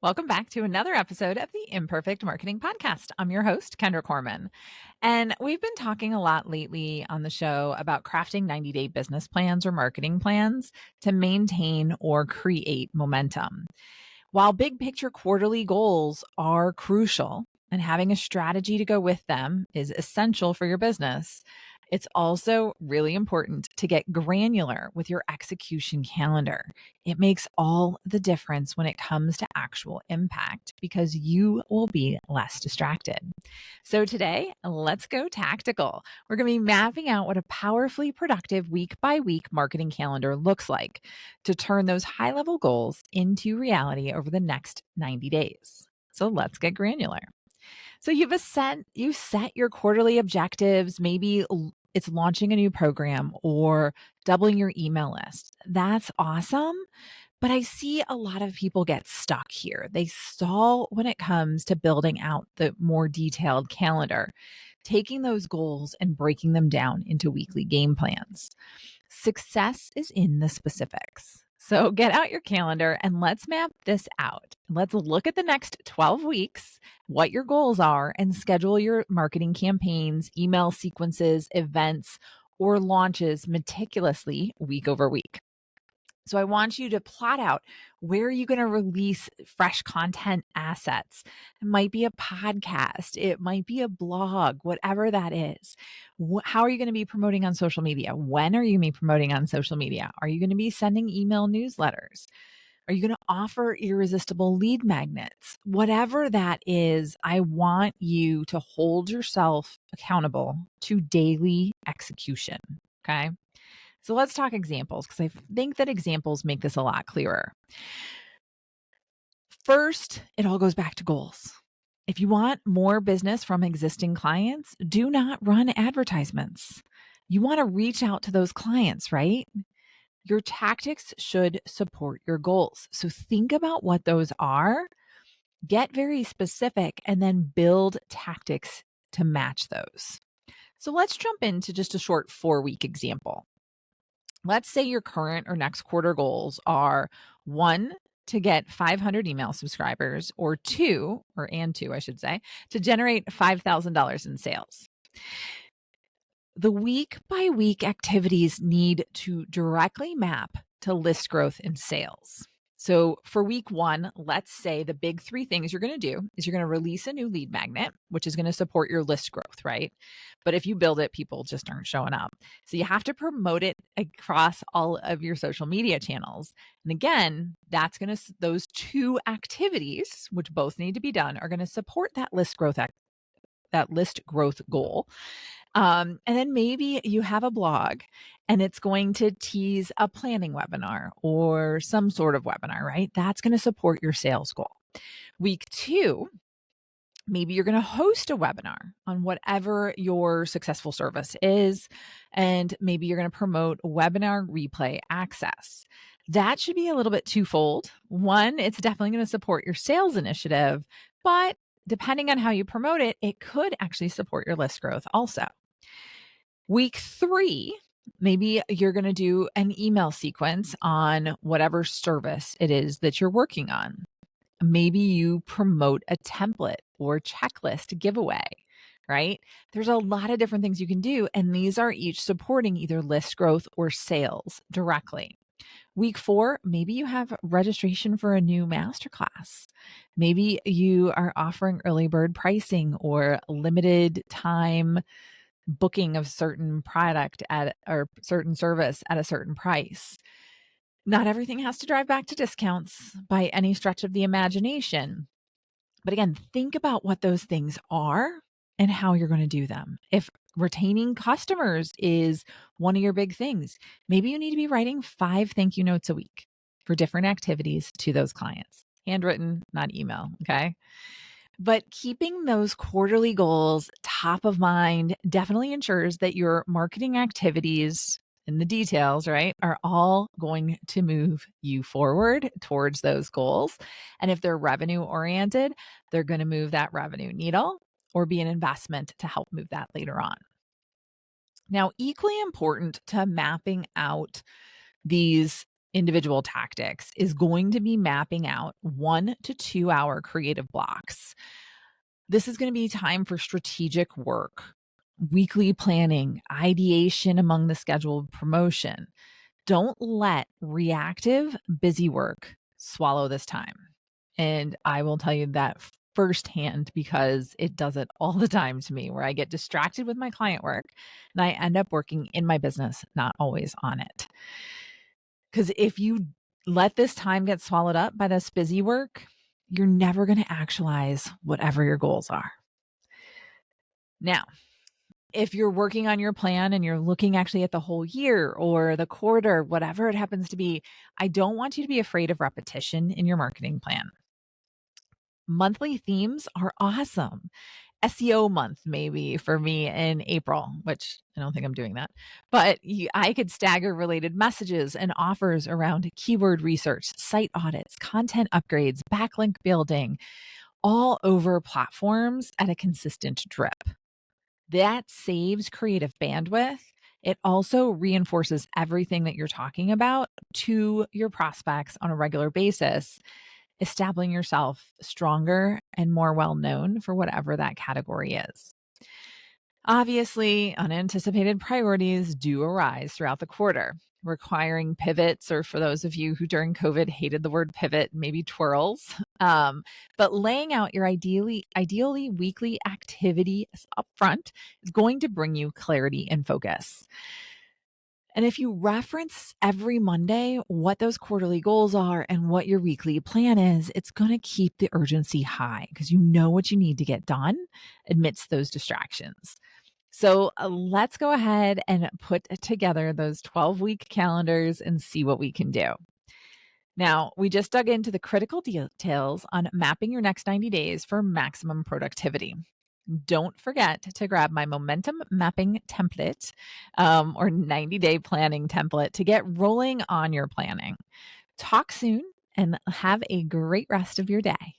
Welcome back to another episode of the Imperfect Marketing Podcast. I'm your host, Kendra Corman. And we've been talking a lot lately on the show about crafting 90-day business plans or marketing plans to maintain or create momentum. While big picture quarterly goals are crucial and having a strategy to go with them is essential for your business, it's also really important to get granular with your execution calendar. It makes all the difference when it comes to actual impact because you will be less distracted. So today, let's go tactical. We're going to be mapping out what a powerfully productive week by week marketing calendar looks like to turn those high level goals into reality over the next 90 days. So let's get granular. So you set your quarterly objectives, maybe it's launching a new program or doubling your email list. That's awesome. But I see a lot of people get stuck here. They stall when it comes to building out the more detailed calendar, taking those goals and breaking them down into weekly game plans. Success is in the specifics. So get out your calendar and let's map this out. Let's look at the next 12 weeks, what your goals are, and schedule your marketing campaigns, email sequences, events, or launches meticulously week over week. So I want you to plot out where are you going to release fresh content assets. It might be a podcast, it might be a blog, whatever that is. How are you going to be promoting on social media? When are you going to be promoting on social media? Are you going to be sending email newsletters? Are you going to offer irresistible lead magnets? Whatever that is, I want you to hold yourself accountable to daily execution. Okay. So let's talk examples because I think that examples make this a lot clearer. First, it all goes back to goals. If you want more business from existing clients, do not run advertisements. You want to reach out to those clients, right? Your tactics should support your goals. So think about what those are, get very specific, and then build tactics to match those. So let's jump into just a short 4-week example. Let's say your current or next quarter goals are 1, to get 500 email subscribers, or 2, I should say, to generate $5,000 in sales. The week by week activities need to directly map to list growth and sales. So for week 1, let's say the big 3 things you're going to do is you're going to release a new lead magnet, which is going to support your list growth, right? But if you build it, people just aren't showing up. So you have to promote it across all of your social media channels. And again, those 2 activities, which both need to be done, are going to support that list growth goal. And then maybe you have a blog and it's going to tease a planning webinar or some sort of webinar, right? That's going to support your sales goal. Week 2, maybe you're going to host a webinar on whatever your successful service is. And maybe you're going to promote webinar replay access. That should be a little bit twofold. One, it's definitely going to support your sales initiative, but depending on how you promote it, it could actually support your list growth also. Week 3, maybe you're going to do an email sequence on whatever service it is that you're working on. Maybe you promote a template or checklist giveaway, right? There's a lot of different things you can do, and these are each supporting either list growth or sales directly. Week 4, maybe you have registration for a new masterclass. Maybe you are offering early bird pricing or limited time booking of certain product or certain service at a certain price. Not everything has to drive back to discounts by any stretch of the imagination. But again, think about what those things are and how you're going to do them. If retaining customers is one of your big things, maybe you need to be writing 5 thank you notes a week for different activities to those clients. Handwritten, not email. Okay. But keeping those quarterly goals top of mind definitely ensures that your marketing activities and the details, right, are all going to move you forward towards those goals. And if they're revenue oriented, they're going to move that revenue needle or be an investment to help move that later on. Now, equally important to mapping out these individual tactics is going to be mapping out 1 to 2 hour creative blocks. This is going to be time for strategic work, weekly planning, ideation among the scheduled promotion. Don't let reactive, busy work swallow this time. And I will tell you that firsthand because it does it all the time to me, where I get distracted with my client work and I end up working in my business, not always on it. Because if you let this time get swallowed up by this busy work, you're never going to actualize whatever your goals are. Now, if you're working on your plan and you're looking actually at the whole year or the quarter, whatever it happens to be, I don't want you to be afraid of repetition in your marketing plan. Monthly themes are awesome. SEO month, maybe for me in April, which I don't think I'm doing that, but I could stagger related messages and offers around keyword research, site audits, content upgrades, backlink building, all over platforms at a consistent drip. That saves creative bandwidth. It also reinforces everything that you're talking about to your prospects on a regular basis, establishing yourself stronger and more well known for whatever that category is. Obviously, unanticipated priorities do arise throughout the quarter, requiring pivots, or for those of you who during COVID hated the word pivot, maybe twirls. But laying out your ideally weekly activity upfront is going to bring you clarity and focus. And if you reference every Monday what those quarterly goals are and what your weekly plan is, it's going to keep the urgency high because you know what you need to get done amidst those distractions. So let's go ahead and put together those 12-week calendars and see what we can do. Now, we just dug into the critical details on mapping your next 90 days for maximum productivity. Don't forget to grab my momentum mapping template or 90-day planning template to get rolling on your planning. Talk soon and have a great rest of your day.